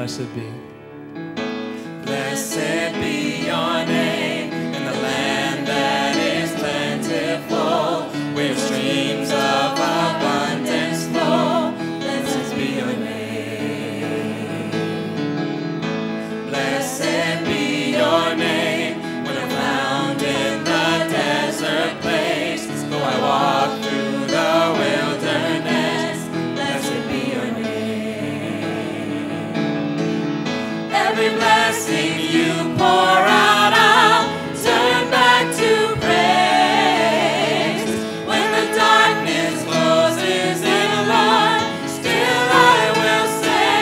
blessed be. Blessed be your name in the land that is plentiful, where streams of abundance flow. Blessed be your name. Blessed be your name when I'm found in the desert place. Though I walk through the wilderness, blessed be your name. Every blessing you pour out, I'll turn back to praise. When the darkness closes in, Lord, still I will say,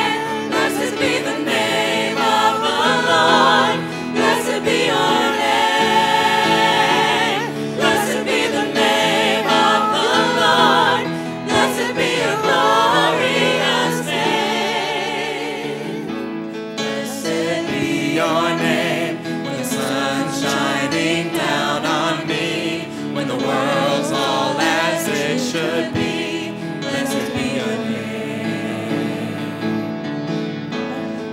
blessed be the name of the Lord. Blessed be your name. Blessed be the name of the Lord. Blessed be your glorious name. Blessed be your name when the sun's shining down on me, when the world's all as it should be. Blessed be your name.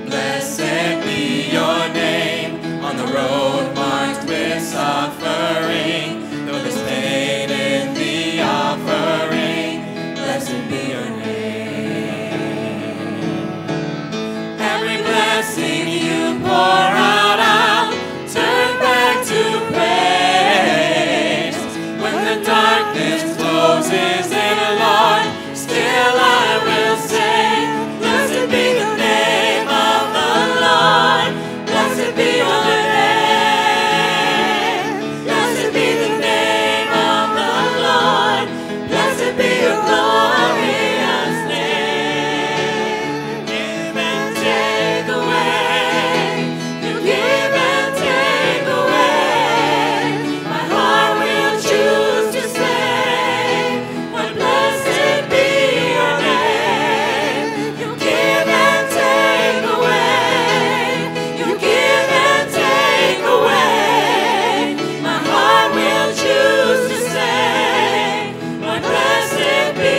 Blessed be your name on the road marked with suffering, though there's pain in the offering. Blessed be your name. Every blessing you pour out, I'll turn back to praise. When the darkness closes in, Lord, still I will say, blessed be the name of the Lord. Blessed be your name. Blessed be the name of the Lord. Blessed be your glorious name. Give and take away. You give and take away. My heart will choose to say, but blessed be your name. You give and take away. You give and take away. My heart will choose to say, but blessed be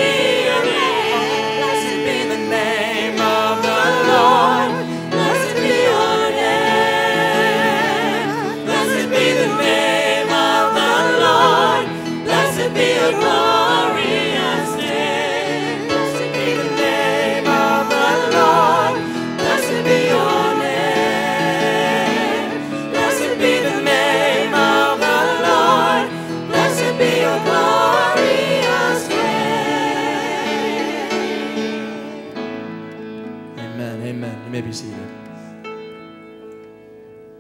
your name. Blessed be the name of the Lord. Blessed be your name. Blessed be the name of the Lord. Blessed be your glorious name. Blessed be the name of the Lord. Blessed be your name. Blessed be the name of the Lord. Blessed be your glorious name. Amen. Amen. You may be seated.